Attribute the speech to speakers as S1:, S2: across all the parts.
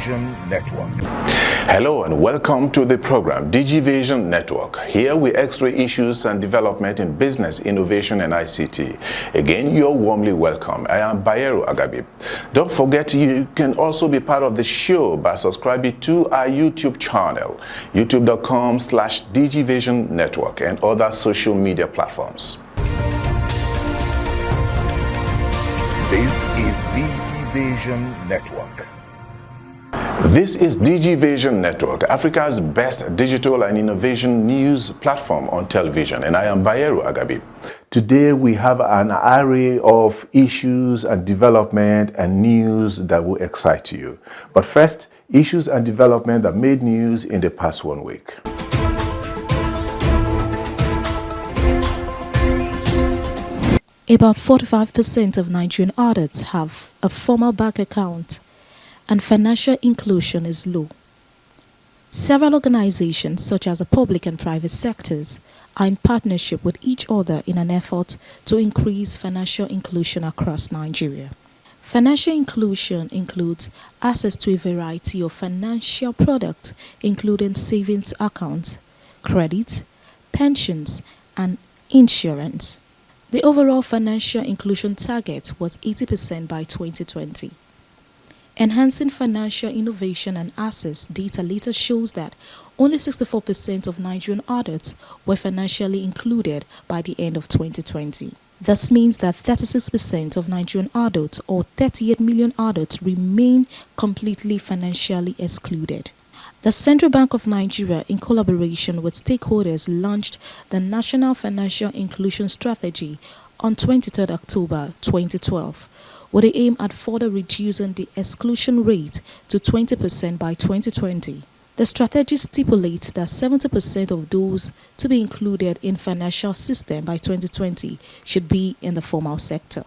S1: DigiVision Network.
S2: Hello and welcome to the program DigiVision Network. Here we x-ray issues and development in business, innovation and ICT. Again, you're warmly welcome. I am Bayero Agabi. Don't forget you can also be part of the show by subscribing to our YouTube channel, youtube.com/DigiVision Network and other social media platforms.
S1: This is DigiVision Network.
S2: This is DigiVision Network, Africa's best digital and innovation news platform on television, and I am Bayero Agabi. Today we have an array of issues and development and news that will excite you. But first, issues and development that made news in the past 1 week.
S3: About 45% of Nigerian adults have a formal bank account, and financial inclusion is low. Several organizations, such as the public and private sectors, are in partnership with each other in an effort to increase financial inclusion across Nigeria. Financial inclusion includes access to a variety of financial products, including savings accounts, credit, pensions, and insurance. The overall financial inclusion target was 80% by 2020. Enhancing financial innovation and access data later shows that only 64% of Nigerian adults were financially included by the end of 2020. This means that 36% of Nigerian adults, or 38 million adults, remain completely financially excluded. The Central Bank of Nigeria, in collaboration with stakeholders, launched the National Financial Inclusion Strategy on 23 October 2012, with the aim at further reducing the exclusion rate to 20% by 2020. The strategy stipulates that 70% of those to be included in financial system by 2020 should be in the formal sector.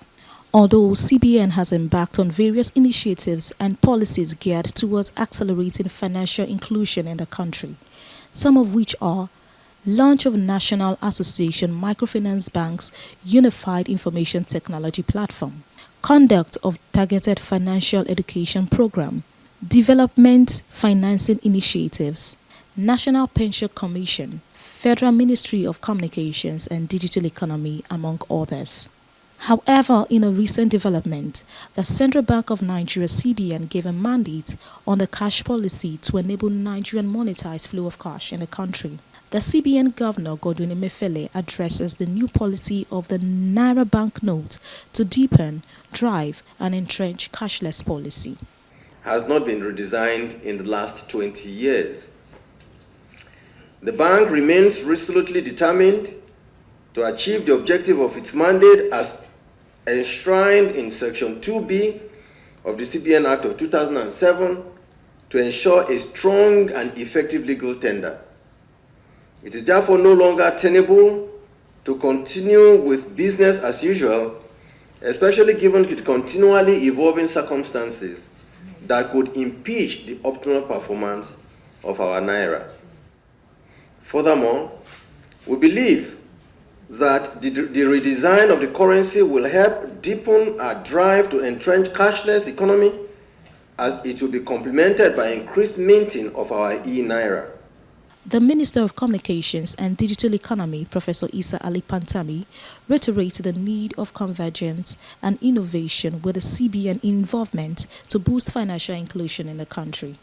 S3: Although CBN has embarked on various initiatives and policies geared towards accelerating financial inclusion in the country, some of which are launch of National Association Microfinance Banks Unified Information Technology Platform, conduct of targeted financial education program, development financing initiatives, National Pension Commission, Federal Ministry of Communications and Digital Economy, among others. However, in a recent development, the Central Bank of Nigeria (CBN) gave a mandate on the cash policy to enable Nigerian monetized flow of cash in the country. The CBN Governor Godwin Emefiele addresses the new policy of the Naira banknote to deepen, drive, and entrench cashless policy.
S4: Has not been redesigned in the last 20 years. The bank remains resolutely determined to achieve the objective of its mandate as enshrined in Section 2B of the CBN Act of 2007 to ensure a strong and effective legal tender. It is therefore no longer tenable to continue with business as usual, especially given the continually evolving circumstances that could impeach the optimal performance of our Naira. Furthermore, we believe that the redesign of the currency will help deepen our drive to entrench cashless economy, as it will be complemented by increased minting of our e-Naira.
S3: The Minister of Communications and Digital Economy, Professor Isa Ali Pantami, reiterated the need of convergence and innovation with the CBN involvement to boost financial inclusion in the country.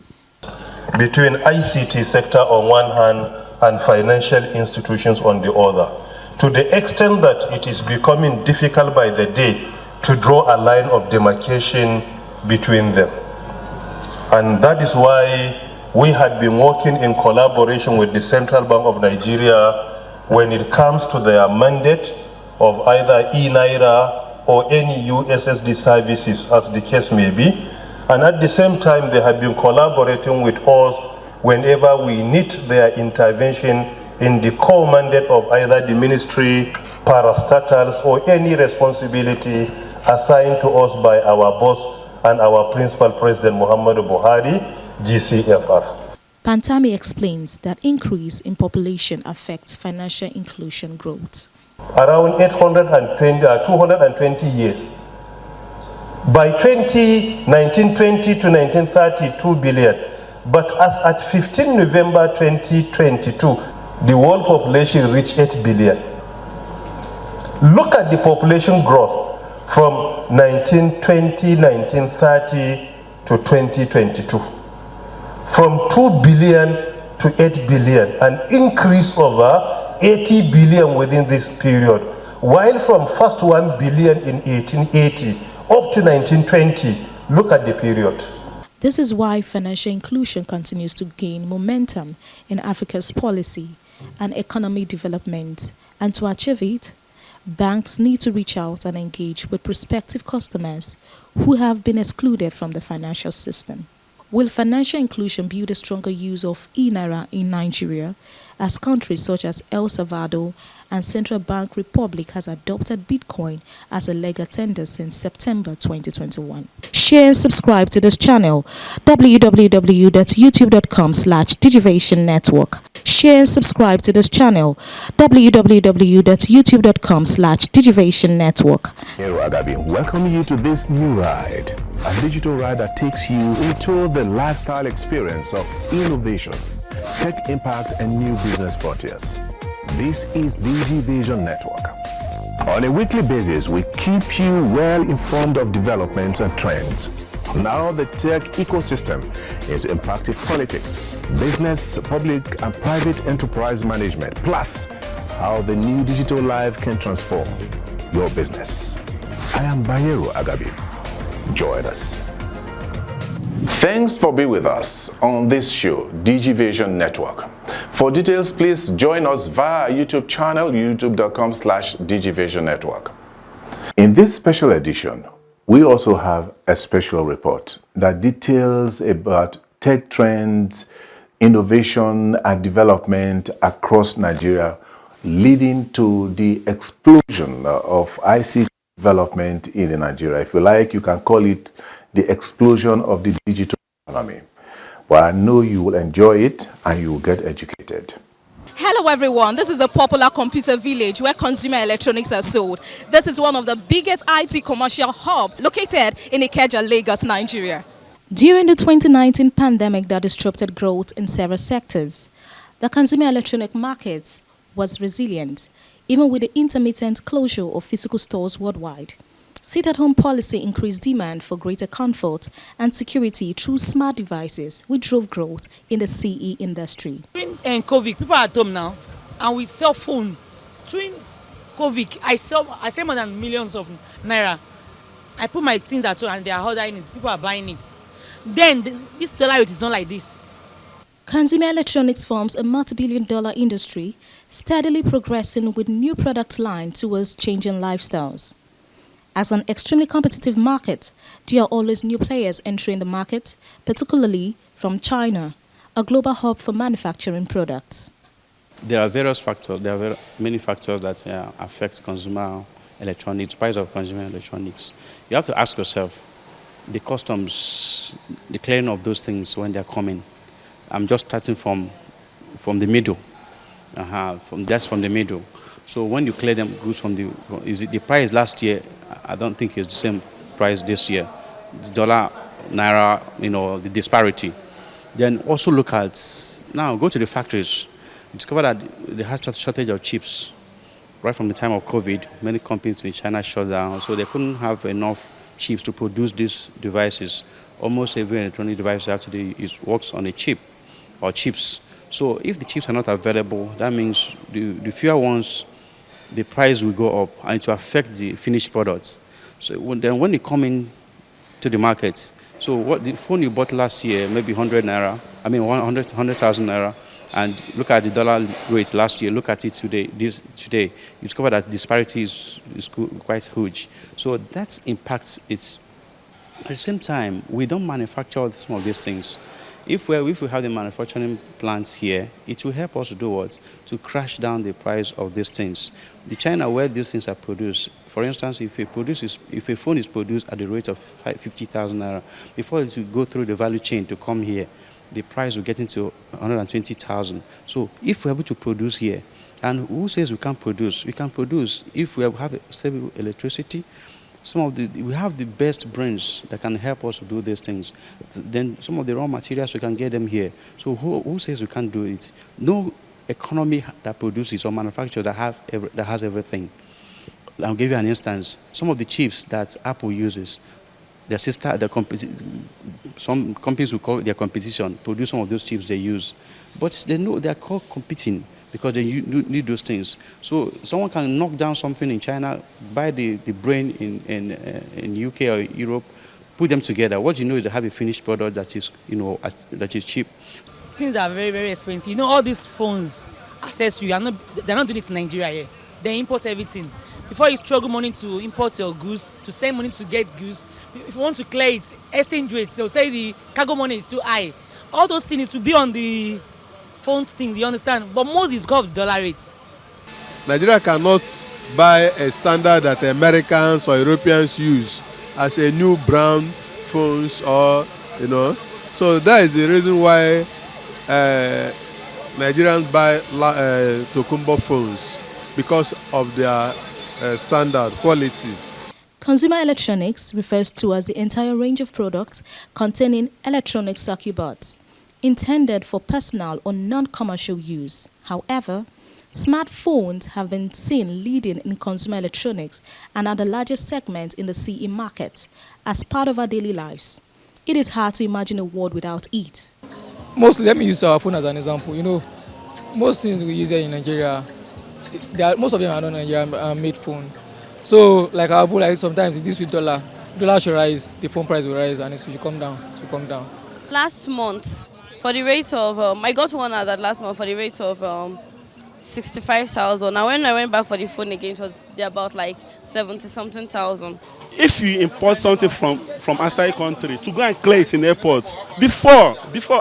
S5: Between ICT sector on one hand and financial institutions on the other, to the extent that it is becoming difficult by the day to draw a line of demarcation between them. And that is why we had been working in collaboration with the Central Bank of Nigeria when it comes to their mandate of either e-Naira or any USSD services, as the case may be. And at the same time, they have been collaborating with us whenever we need their intervention in the core mandate of either the ministry, parastatals, or any responsibility assigned to us by our boss and our principal president, Muhammadu Buhari, GCFR.
S3: Pantami explains that increase in population affects financial inclusion growth.
S5: Around 220 years, By 1920 to 1930, 2 billion. But as at 15 November 2022, the world population reached 8 billion. Look at the population growth from 1920, 1930 to 2022. From 2 billion to 8 billion, an increase over 80 billion within this period. While from first 1 billion in 1880 up to 1920, look at the period.
S3: This is why financial inclusion continues to gain momentum in Africa's policy and economic development. And to achieve it, banks need to reach out and engage with prospective customers who have been excluded from the financial system. Will financial inclusion build a stronger use of e-naira in Nigeria, as countries such as El Salvador and Central Bank Republic has adopted Bitcoin as a legal tender since September 2021? Share and subscribe to this channel, www.youtube.com/digivationnetwork. Share and subscribe to this channel, www.youtube.com/digivationnetwork.
S2: Bayero Agabi, welcome you to this new ride, a digital ride that takes you into the lifestyle experience of innovation, tech impact, and new business frontiers. This is DG Vision Network. On a weekly basis, we keep you well informed of developments and trends. Now the tech ecosystem is impacting politics, business, public and private enterprise management, plus how the new digital life can transform your business. I am Bayero Agabi. Join us. Thanks for being with us on this show, DG Vision Network. For details, please join us via our YouTube channel, youtube.com/DGVisionNetwork. In this special edition, we also have a special report that details about tech trends, innovation and development across Nigeria, leading to the explosion of ICT development in Nigeria. If you like, you can call it the explosion of the digital economy. But I know you will enjoy it and you will get educated.
S6: Hello everyone, this is a popular computer village where consumer electronics are sold. This is one of the biggest IT commercial hubs located in Ikeja, Lagos, Nigeria.
S3: During the 2019 pandemic that disrupted growth in several sectors, the consumer electronic market was resilient, even with the intermittent closure of physical stores worldwide. Sit-at-home policy increased demand for greater comfort and security through smart devices, which drove growth in the CE industry.
S7: During COVID, people are at home now, and with cell phone. During COVID, I sell more than millions of naira. I put my things at home, and they are ordering it. People are buying it. Then this dollar rate is not like this.
S3: Consumer electronics forms a multi-billion-dollar industry, steadily progressing with new product line towards changing lifestyles. As an extremely competitive market, there are always new players entering the market, particularly from China, a global hub for manufacturing products.
S8: There are various factors. There are many factors that affect consumer electronics, price of consumer electronics. You have to ask yourself, the customs, the clearing of those things when they're coming. I'm just starting from the middle. From the middle. So when you clear them goods from the price last year? I don't think it's the same price this year. The dollar, naira, the disparity. Then also look at, now go to the factories. Discover that they had a shortage of chips. Right from the time of COVID, many companies in China shut down, so they couldn't have enough chips to produce these devices. Almost every electronic device actually works on a chip or chips. So if the chips are not available, that means the fewer ones, the price will go up and it will affect the finished products. So when they come in to the market, so what the phone you bought last year, maybe 100,000 naira, and look at the dollar rates last year, look at it today, you discover that disparity is quite huge. So that impacts it. At the same time, we don't manufacture some of these things. If we have the manufacturing plants here, it will help us to do what? To crash down the price of these things. The China where these things are produced, for instance, if a phone is produced at the rate of 50,000 naira, before it will go through the value chain to come here, the price will get into 120,000. So if we're able to produce here, and who says we can't produce? We can produce if we have stable electricity, We have the best brains that can help us to do these things. Then some of the raw materials, we can get them here. So who says we can't do it? No economy that produces or manufactures that has everything. I'll give you an instance. Some of the chips that Apple uses, some companies who call their competition produce some of those chips they use. But they know they're called competing because they need those things. So someone can knock down something in China, buy the brain in UK or Europe, put them together. What you know is they have a finished product that is, that is cheap.
S7: Things are very, very expensive. All these phones, accessories, they're not doing it in Nigeria here. They import everything. Before you struggle money to import your goods, to send money to get goods, if you want to clear it, exchange rates, they'll say the cargo money is too high. All those things to be on the phones things, you understand? But most is because of dollar rates.
S9: Nigeria cannot buy a standard that Americans or Europeans use as a new brand phones or, So that is the reason why Nigerians buy Tokumbo phones, because of their standard quality.
S3: Consumer electronics refers to as the entire range of products containing electronic circuit boards intended for personal or non-commercial use. However, smartphones have been seen leading in consumer electronics and are the largest segment in the CE market. As part of our daily lives, it is hard to imagine a world without it.
S10: Mostly, let me use our phone as an example. Most things we use here in Nigeria, most of them are not Nigerian made phone. So, like our phone, sometimes it deals with dollar. Dollar should rise, the phone price will rise, and it should come down.
S11: Last month, for the rate of, I got one at that last month for the rate of 65,000. Now, when I went back for the phone again, it was about 70-something thousand.
S12: If you import something from outside country to go and clear it in airports, before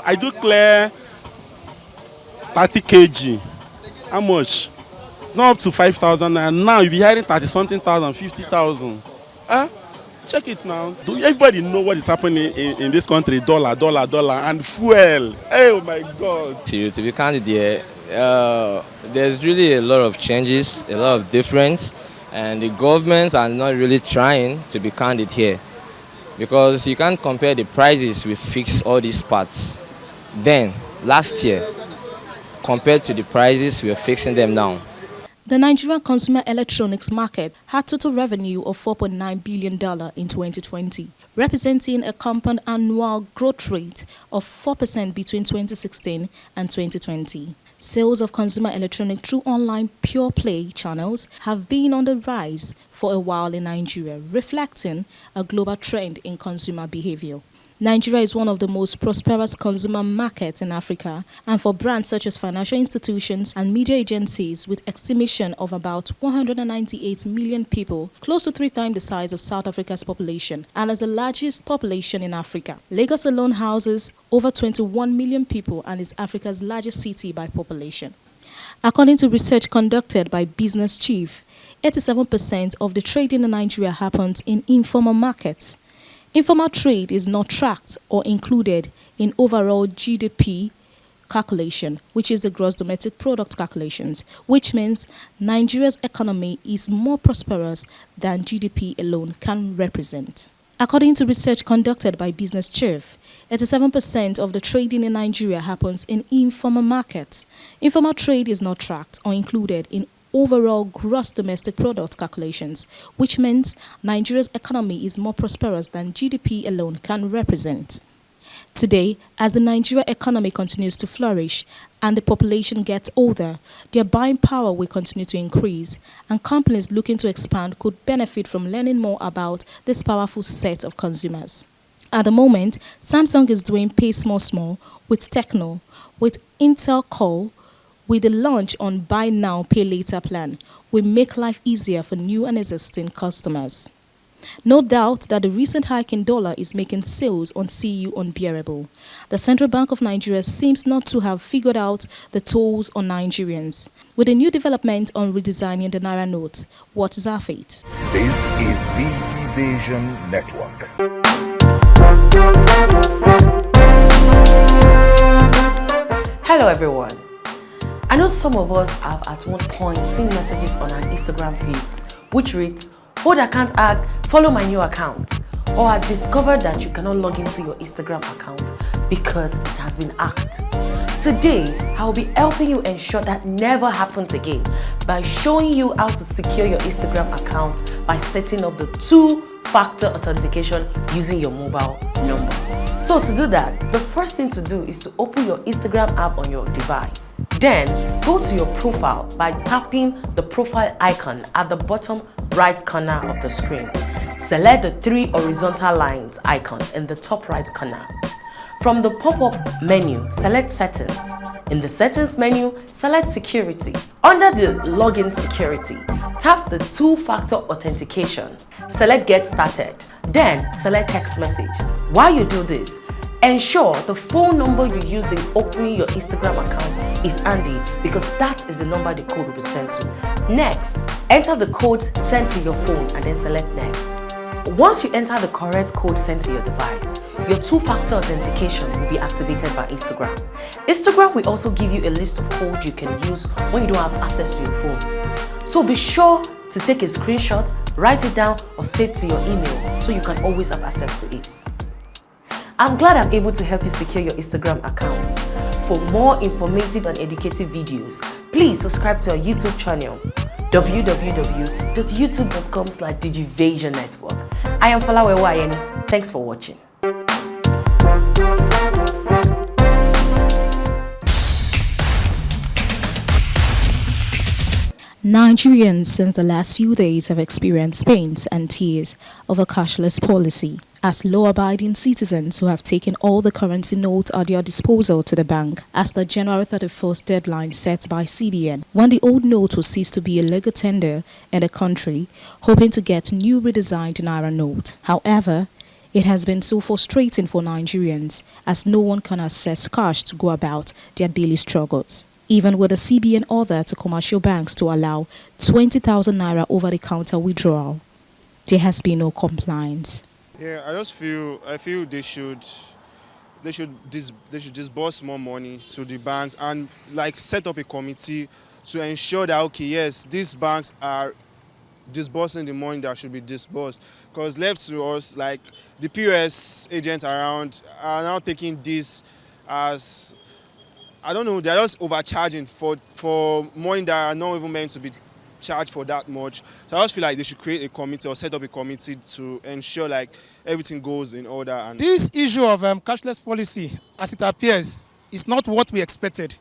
S12: I do clear 30 kg. How much? It's not up to 5,000, and now you'll be hearing 30-something thousand, 50,000. Check it now. Do everybody know what is happening in this country? Dollar, and fuel. Oh my God.
S13: To be candid here, there's really a lot of changes, a lot of difference, and the governments are not really trying to be candid here, because you can't compare the prices we fix all these parts then last year compared to the prices we are fixing them now.
S3: The Nigerian consumer electronics market had total revenue of $4.9 billion in 2020, representing a compound annual growth rate of 4% between 2016 and 2020. Sales of consumer electronics through online pure play channels have been on the rise for a while in Nigeria, reflecting a global trend in consumer behavior. Nigeria is one of the most prosperous consumer markets in Africa, and for brands such as financial institutions and media agencies, with estimation of about 198 million people, close to 3 times the size of South Africa's population, and as the largest population in Africa. Lagos alone houses over 21 million people and is Africa's largest city by population. According to research conducted by Business Chief, 87% of the trading in Nigeria happens in informal markets. Informal trade is not tracked or included in overall GDP calculation, which is the gross domestic product calculations, which means Nigeria's economy is more prosperous than GDP alone can represent. According to research conducted by Business Chief, 87% of the trading in Nigeria happens in informal markets. Informal trade is not tracked or included in overall gross domestic product calculations, which means Nigeria's economy is more prosperous than GDP alone can represent. Today, as the Nigeria economy continues to flourish and the population gets older, their buying power will continue to increase, and companies looking to expand could benefit from learning more about this powerful set of consumers. At the moment, Samsung is doing pay small with Tecno, with Intel Core. With the launch on Buy Now, Pay Later plan, will make life easier for new and existing customers. No doubt that the recent hike in dollar is making sales on CU unbearable. The Central Bank of Nigeria seems not to have figured out the tolls on Nigerians. With a new development on redesigning the Naira note, what is our fate?
S1: This is DG Vision Network.
S14: Hello everyone. I know some of us have at one point seen messages on our Instagram feeds which reads, hold account hack, follow my new account, or I discovered that you cannot log into your Instagram account because it has been hacked. Today, I will be helping you ensure that never happens again by showing you how to secure your Instagram account by setting up the two-factor authentication using your mobile number. So to do that, the first thing to do is to open your Instagram app on your device. Then, go to your profile by tapping the profile icon at the bottom right corner of the screen. Select the three horizontal lines icon in the top right corner. From the pop-up menu, select Settings. In the Settings menu, select Security. Under the Login Security, tap the two-factor authentication. Select Get Started. Then, select Text Message. While you do this, ensure the phone number you used in opening your Instagram account is handy because that is the number the code will be sent to. Next, enter the code sent to your phone and then select Next. Once you enter the correct code sent to your device, your two-factor authentication will be activated by Instagram. Instagram will also give you a list of codes you can use when you don't have access to your phone. So be sure to take a screenshot, write it down, or save to your email so you can always have access to it. I'm glad I'm able to help you secure your Instagram account. For more informative and educative videos, please subscribe to our YouTube channel, www.youtube.com/digivasionnetwork. I am Falawewa Ayeni. Thanks for watching.
S3: Nigerians since the last few days have experienced pains and tears of a cashless policy as law-abiding citizens who have taken all the currency notes at their disposal to the bank as the January 31st deadline set by CBN, when the old note will cease to be a legal tender in the country, hoping to get new redesigned Naira note. However, it has been so frustrating for Nigerians as no one can access cash to go about their daily struggles. Even with the CBN order to commercial banks to allow 20,000 Naira over-the-counter withdrawal, there has been no compliance.
S15: Yeah, I feel they should disburse more money to the banks and like set up a committee to ensure that okay, yes, these banks are disbursing the money that should be disbursed. Because left to us, like the POS agents around are now taking this as, I don't know, they're just overcharging for money that are not even meant to be charged for that much. So I just feel like they should create a committee or set up a committee to ensure like everything goes in order. And
S16: this issue of cashless policy, as it appears, is not what we expected.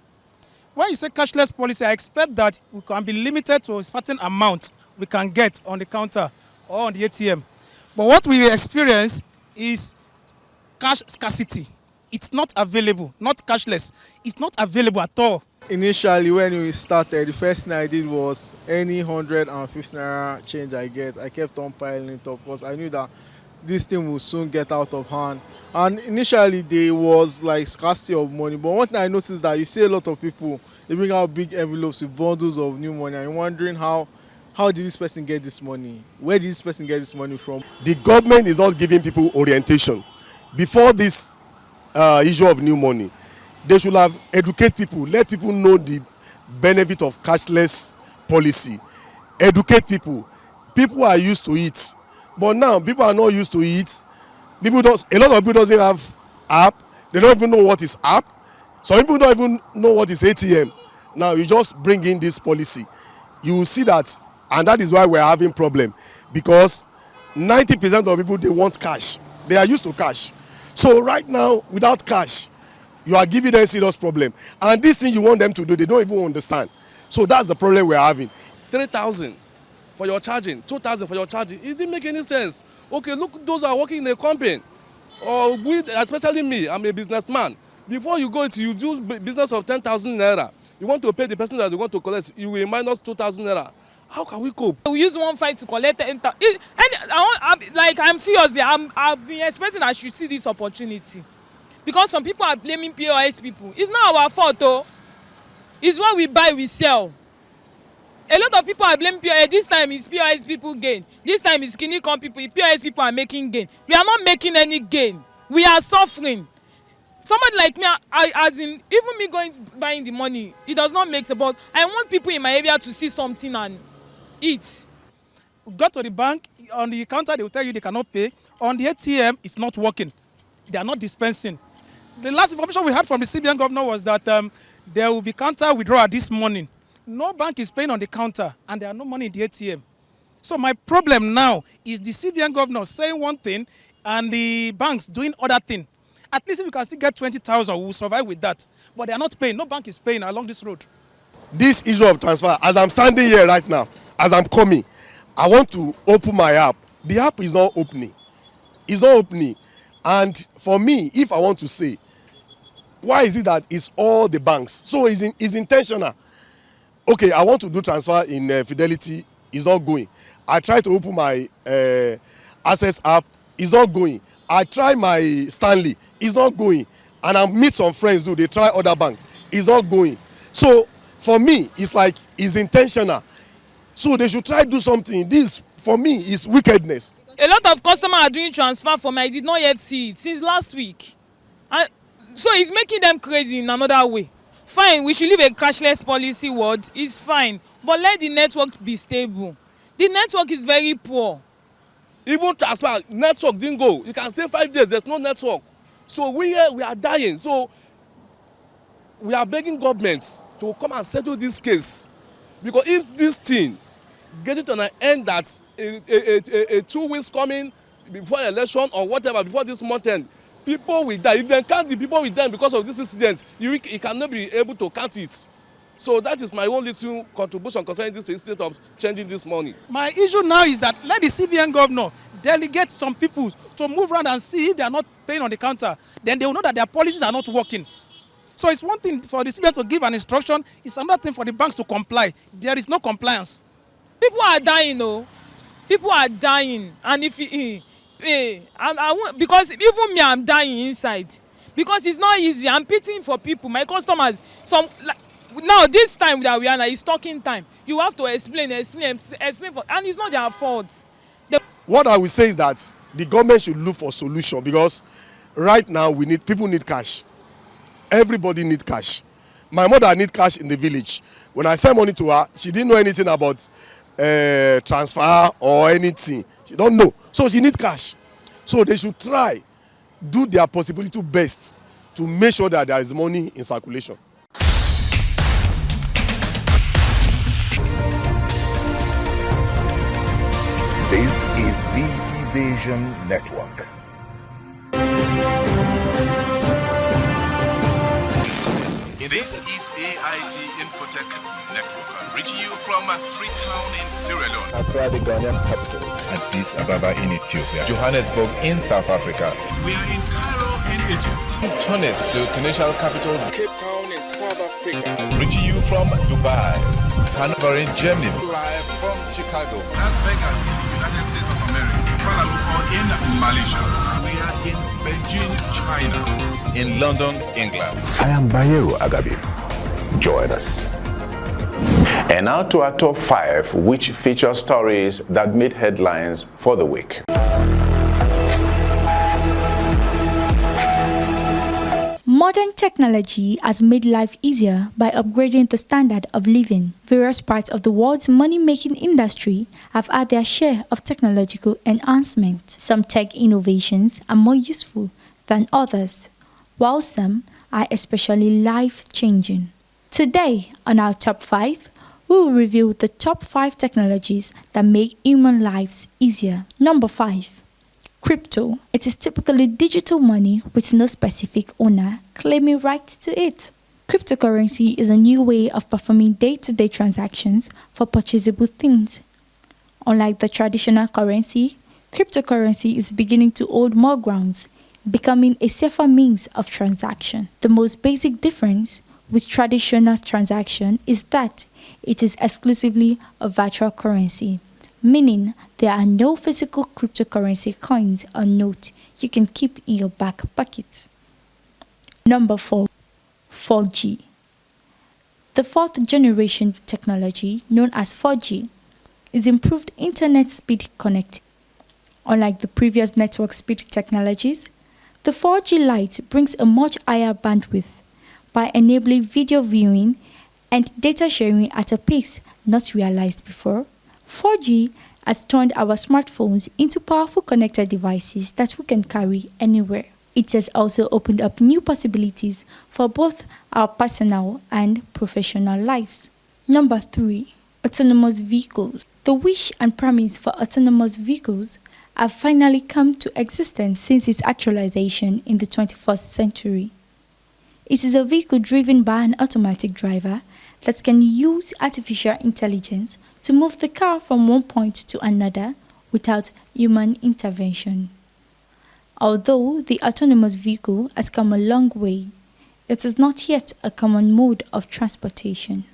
S16: When you say cashless policy, I expect that we can be limited to a certain amount we can get on the counter or on the ATM. But what we experience is cash scarcity. It's not available, not cashless. It's not available at all.
S17: Initially, when we started, the first thing I did was any 150 Naira change I get, I kept on piling it up because I knew that this thing will soon get out of hand. And initially, there was like scarcity of money. But one thing I noticed is that you see a lot of people, they bring out big envelopes with bundles of new money. And you're wondering how did this person get this money? Where did this person get this money from?
S18: The government is not giving people orientation. Before this issue of new money, they should have educate people, let people know the benefit of cashless policy. Educate people. People are used to it, but now people are not used to it. A lot of people doesn't have app. They don't even know what is app. Some people don't even know what is ATM. Now you just bring in this policy, you will see that, and that is why we're having problem, because 90% of people, they want cash. They are used to cash. So right now, without cash, you are giving them serious problem. And this thing you want them to do, they don't even understand. So that's the problem we're having.
S19: 3,000 for your charging, 2,000 for your charging. It didn't make any sense. Okay, look, those are working in a company. Or especially me, I'm a businessman. Before you go into, you do business of 10,000 Naira. You want to pay the person that you want to collect, you will minus 2,000 Naira. How can we cope?
S7: We use 1.5 to collect 10,000. I'm seriously, I've been expecting I should see this opportunity. Because some people are blaming POS people. It's not our fault though. It's what we buy, we sell. A lot of people are blaming POS. This time it's POS people gain. This time it's skinny con people. POS people are making gain. We are not making any gain. We are suffering. Somebody like me, even me buying the money, it does not make sense. But I want people in my area to see something and eat.
S16: Go to the bank, on the counter they will tell you they cannot pay. On the ATM, it's not working. They are not dispensing. The last information we had from the CBN governor was that there will be counter withdrawal this morning. No bank is paying on the counter, and there are no money in the ATM. So my problem now is the CBN governor saying one thing and the banks doing other thing. At least if we can still get 20,000, we will survive with that. But they are not paying. No bank is paying along this road.
S18: This issue of transfer, as I'm standing here right now, as I'm coming, I want to open my app. The app is not opening. It's not opening. And for me, if I want to say, why is it that it's all the banks? So it's intentional. Okay, I want to do transfer in Fidelity. It's not going. I try to open my Access app. It's not going. I try my Stanley. It's not going. And I meet some friends who they try other bank. It's not going. So for me, it's like it's intentional. So they should try to do something. This, for me, is wickedness.
S7: A lot of customers are doing transfer for me. I did not yet see it since last week. And so it's making them crazy in another way. Fine, we should leave a cashless policy world. It's fine. But let the network be stable. The network is very poor.
S19: Even transfer, network didn't go. You can stay 5 days, there's no network. So we are dying. So we are begging governments to come and settle this case. Because if this thing get it on an end that a 2 weeks coming before election or whatever, before this month end, people will die. If they count the people will die because of this incident, you cannot be able to count it. So that is my own little contribution concerning this instead of changing this money.
S16: My issue now is that let the CBN governor delegate some people to move around and see if they are not paying on the counter. Then they will know that their policies are not working. So it's one thing for the CBN to give an instruction. It's another thing for the banks to comply. There is no compliance.
S7: People are dying, though. People are dying. And if I won't, because even me, I'm dying inside. Because it's not easy. I'm pitying for people, my customers. Now, this time that we are now, it's talking time. You have to explain for, and it's not their fault.
S18: What I will say is that the government should look for solution, because right now people need cash. Everybody need cash. My mother need cash in the village. When I send money to her, she didn't know anything about transfer or anything. She don't know. So she need cash. So they should try, do their possibility best to make sure that there is money in circulation.
S1: This is DG Vision Network.
S2: This is AIT Infotech Network, reaching you from Freetown in Sierra Leone,
S1: Accra, the Ghanaian capital, Addis Ababa in Ethiopia, Johannesburg in South Africa.
S2: We are in Cairo in Egypt,
S1: Tunis, the financial capital,
S20: Cape Town in South Africa,
S1: reaching you from Dubai, Hanover in Germany,
S2: live from Chicago, Las Vegas in the United States of America, Kuala Lumpur in Malaysia. We are in Beijing, China, in London, England. I am Bayero Agabi. Join us. And now to our top 5, which feature stories that made headlines for the week.
S21: Modern technology has made life easier by upgrading the standard of living. Various parts of the world's money-making industry have had their share of technological enhancement. Some tech innovations are more useful than others, while some are especially life-changing. Today, on our top 5, we will review the top 5 technologies that make human lives easier. Number 5. Crypto. It is typically digital money with no specific owner claiming rights to it. Cryptocurrency is a new way of performing day-to-day transactions for purchasable things. Unlike the traditional currency, cryptocurrency is beginning to hold more grounds, becoming a safer means of transaction. The most basic difference with traditional transaction is that it is exclusively a virtual currency, meaning there are no physical cryptocurrency coins or notes you can keep in your back pocket. Number 4. 4G. The 4th generation technology, known as 4G, is improved internet speed connectivity. Unlike the previous network speed technologies, the 4G Lite brings a much higher bandwidth by enabling video viewing and data sharing at a pace not realized before. 4G has turned our smartphones into powerful connected devices that we can carry anywhere. It has also opened up new possibilities for both our personal and professional lives. Number 3. Autonomous vehicles. The wish and promise for autonomous vehicles have finally come to existence since its actualization in the 21st century. It is a vehicle driven by an automatic driver that can use artificial intelligence to move the car from one point to another without human intervention. Although the autonomous vehicle has come a long way, it is not yet a common mode of transportation.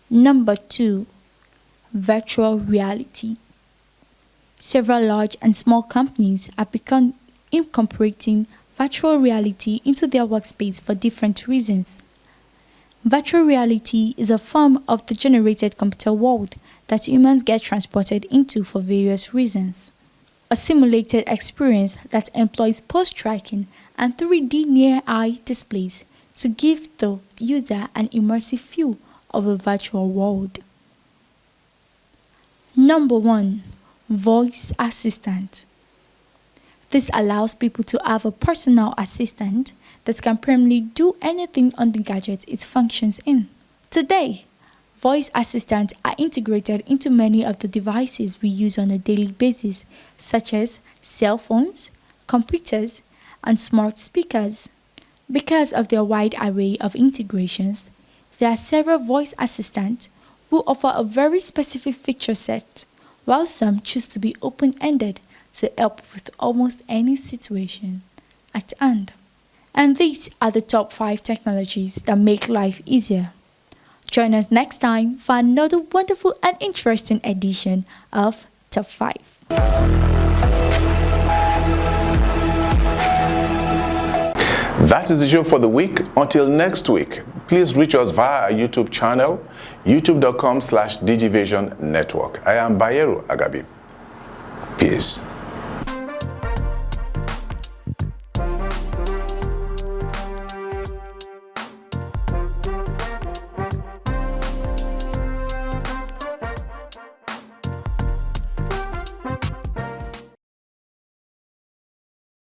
S21: Number 2. Virtual reality. Several large and small companies have begun incorporating virtual reality into their workspace for different reasons. Virtual reality is a form of the generated computer world that humans get transported into for various reasons. A simulated experience that employs pose tracking and 3D near-eye displays to give the user an immersive view of a virtual world. Number 1. Voice assistant. This allows people to have a personal assistant that can primarily do anything on the gadget it functions in. Today, voice assistants are integrated into many of the devices we use on a daily basis, such as cell phones, computers, and smart speakers. Because of their wide array of integrations, there are several voice assistants who offer a very specific feature set, while some choose to be open-ended to help with almost any situation at hand. And these are the top 5 technologies that make life easier. Join us next time for another wonderful and interesting edition of Top 5.
S2: That is the show for the week. Until next week, please reach us via our YouTube channel, youtube.com/DGVision Network. I am Bayero Agabi. Peace.